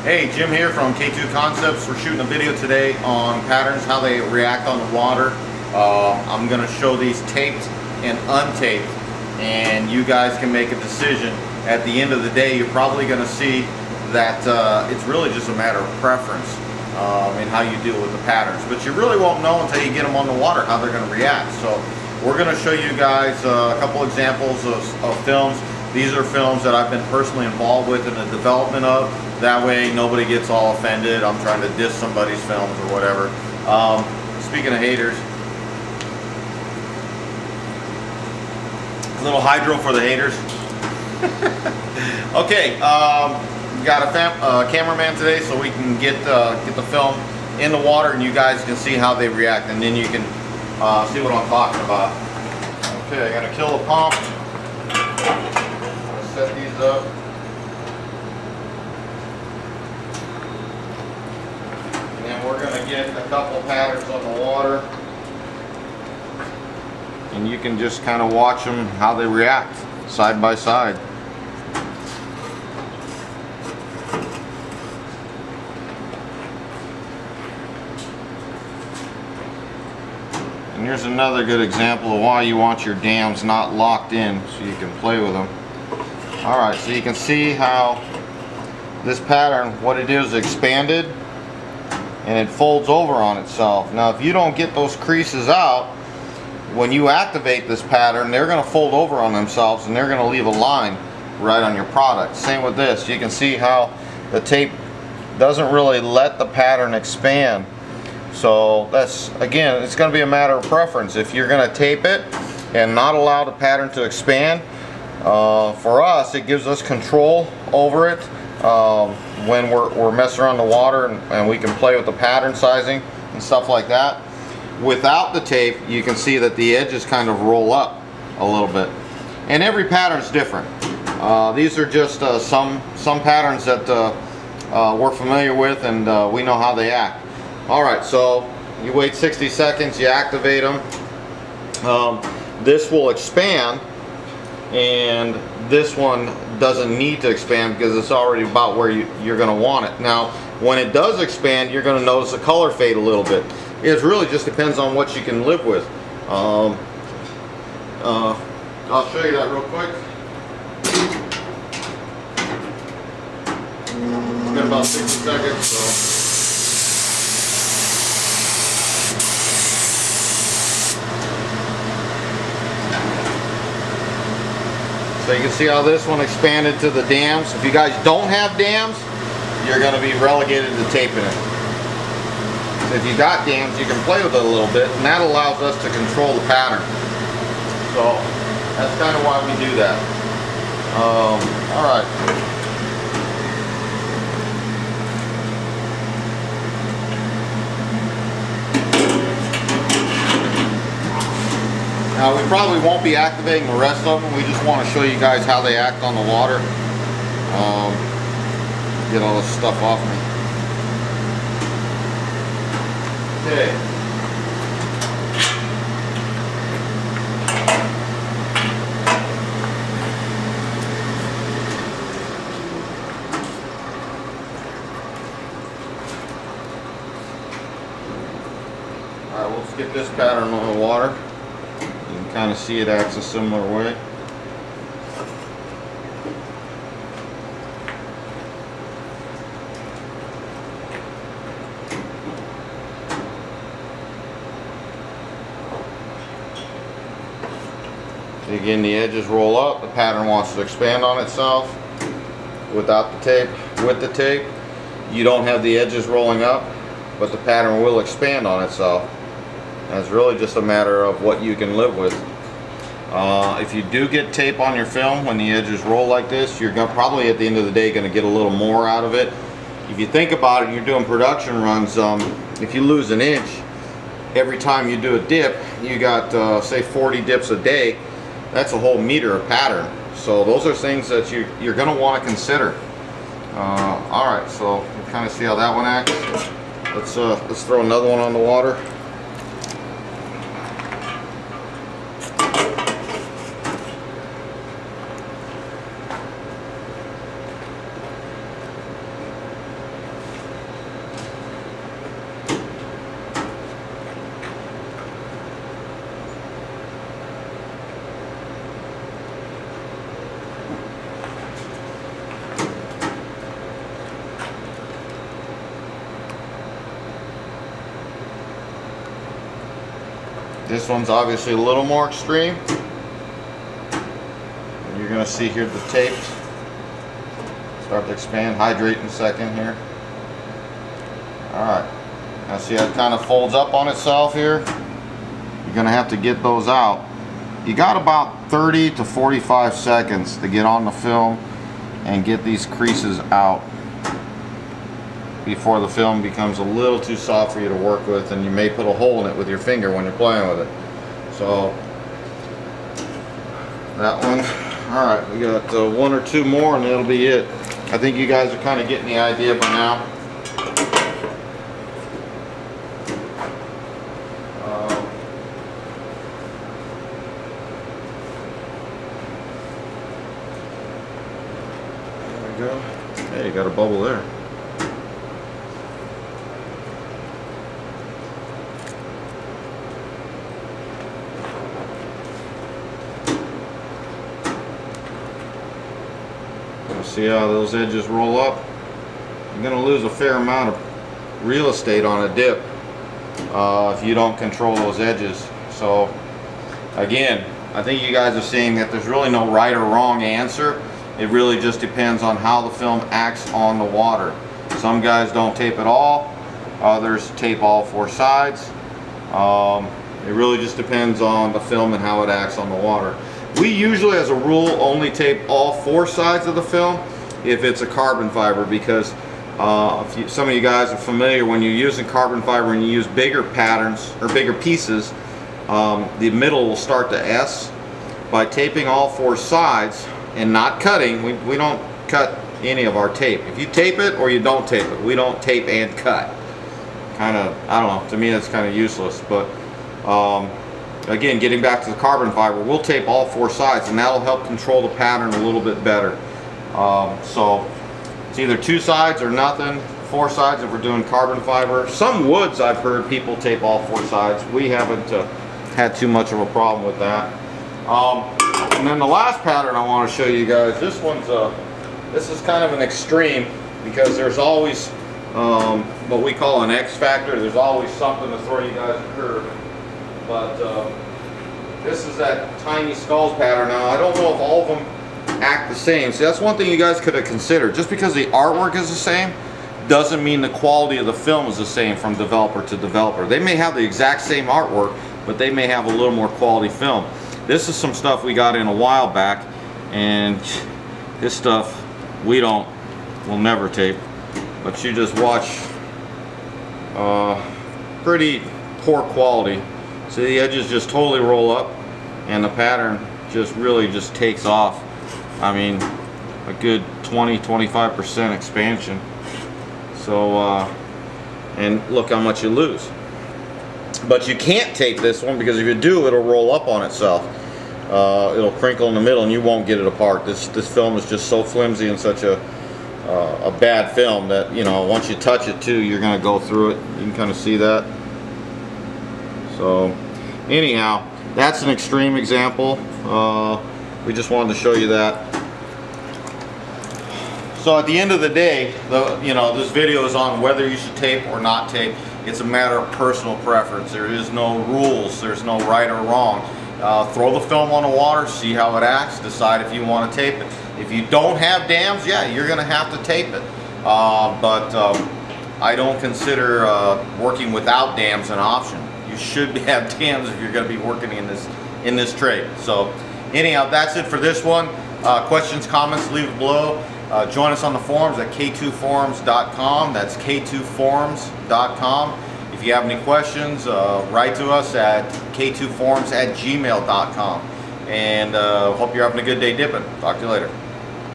Hey, Jim here from K2 Concepts. We're shooting a video today on patterns, how they react on the water. I'm going to show these taped and untaped, and you guys can make a decision. At the end of the day, you're probably going to see that it's really just a matter of preference in how you deal with the patterns. But you really won't know until you get them on the water how they're going to react. So we're going to show you guys a couple examples of films. These are films that I've been personally involved with in the development of. That way nobody gets all offended. I'm trying to diss somebody's films or whatever. Speaking of haters, a little hydro for the haters. Okay, got a cameraman today so we can get the film in the water and you guys can see how they react, and then you can see what I'm talking about. Okay, I gotta kill the pump. Set these up. And then we're going to get a couple patterns on the water. And you can just kind of watch them, how they react side by side. And here's another good example of why you want your dams not locked in so you can play with them. Alright, so you can see how this pattern, what it is, expanded and it folds over on itself. Now if you don't get those creases out, when you activate this pattern, they're going to fold over on themselves and they're going to leave a line right on your product. Same with this. You can see how the tape doesn't really let the pattern expand. So that's, again, it's going to be a matter of preference. If you're going to tape it and not allow the pattern to expand, for us, it gives us control over it when we're messing around the water, and we can play with the pattern sizing and stuff like that. Without the tape, you can see that the edges kind of roll up a little bit, and every pattern is different. These are just some patterns that we're familiar with, and we know how they act. Alright, so you wait 60 seconds, you activate them. This will expand, and this one doesn't need to expand because it's already about where you're going to want it. Now when it does expand, you're going to notice the color fade a little bit. It really just depends on what you can live with. I'll show you that real quick. It's got about 60 seconds, so. So you can see how this one expanded to the dams. If you guys don't have dams, you're going to be relegated to taping it. So if you got dams, you can play with it a little bit, and that allows us to control the pattern. So that's kind of why we do that. Alright. Now we probably won't be activating the rest of them. We just want to show you guys how they act on the water. Get all this stuff off me. Okay. Alright, let's get this pattern on the water. You can kind of see it acts a similar way. Again, the edges roll up, the pattern wants to expand on itself. Without the tape, with the tape, you don't have the edges rolling up, but the pattern will expand on itself. And it's really just a matter of what you can live with. If you do get tape on your film when the edges roll like this, you're probably at the end of the day going to get a little more out of it. If you think about it and you're doing production runs, if you lose an inch every time you do a dip, you got say 40 dips a day. That's a whole meter of pattern. So those are things that you're going to want to consider. Alright, so we'll kind of see how that one acts. Let's throw another one on the water. This one's obviously a little more extreme. You're going to see here the tape start to expand, hydrate in a second here. Alright, now see how it kind of folds up on itself here? You're going to have to get those out. You got about 30 to 45 seconds to get on the film and get these creases out before the film becomes a little too soft for you to work with, and you may put a hole in it with your finger when you're playing with it. So that one, alright, we got one or two more and that'll be it. I think you guys are kind of getting the idea by now. There we go. Hey, you got a bubble there. See how those edges roll up? You're going to lose a fair amount of real estate on a dip if you don't control those edges. So again, I think you guys are seeing that there's really no right or wrong answer. It really just depends on how the film acts on the water. Some guys don't tape at all, others tape all four sides. It really just depends on the film and how it acts on the water. We usually, as a rule, only tape all four sides of the film if it's a carbon fiber, because some of you guys are familiar, when you're using carbon fiber and you use bigger patterns or bigger pieces, the middle will start to S. By taping all four sides and not cutting, we don't cut any of our tape. If you tape it or you don't tape it, we don't tape and cut. Kind of, I don't know, to me that's kind of useless, but again, getting back to the carbon fiber, we'll tape all four sides, and that'll help control the pattern a little bit better. So it's either two sides or nothing, four sides if we're doing carbon fiber. Some woods, I've heard people tape all four sides. We haven't had too much of a problem with that. And then the last pattern I want to show you guys, this is kind of an extreme, because there's always what we call an X factor. There's always something to throw you guys a curve. But this is that tiny skulls pattern. Now, I don't know if all of them act the same. So that's one thing you guys could have considered. Just because the artwork is the same doesn't mean the quality of the film is the same from developer to developer. They may have the exact same artwork, but they may have a little more quality film. This is some stuff we got in a while back, and this stuff we'll never tape. But you just watch pretty poor quality. So the edges just totally roll up, and the pattern just really just takes off. I mean, a good 20-25% expansion. So and look how much you lose. But you can't tape this one, because if you do, it'll roll up on itself. It'll crinkle in the middle and you won't get it apart. This film is just so flimsy and such a bad film that, you know, once you touch it too, you're going to go through it. You can kind of see that. So anyhow, that's an extreme example. We just wanted to show you that. So at the end of the day, this video is on whether you should tape or not tape. It's a matter of personal preference. There is no rules. There's no right or wrong. Throw the film on the water, see how it acts, decide if you want to tape it. If you don't have dams, yeah, you're going to have to tape it. But I don't consider working without dams an option. You should have dams if you're going to be working in this trade. So anyhow, that's it for this one. Questions, comments, leave it below. Join us on the forums at k2forums.com. That's k2forums.com. If you have any questions, write to us at k2forums@gmail.com. And hope you're having a good day dipping. Talk to you later.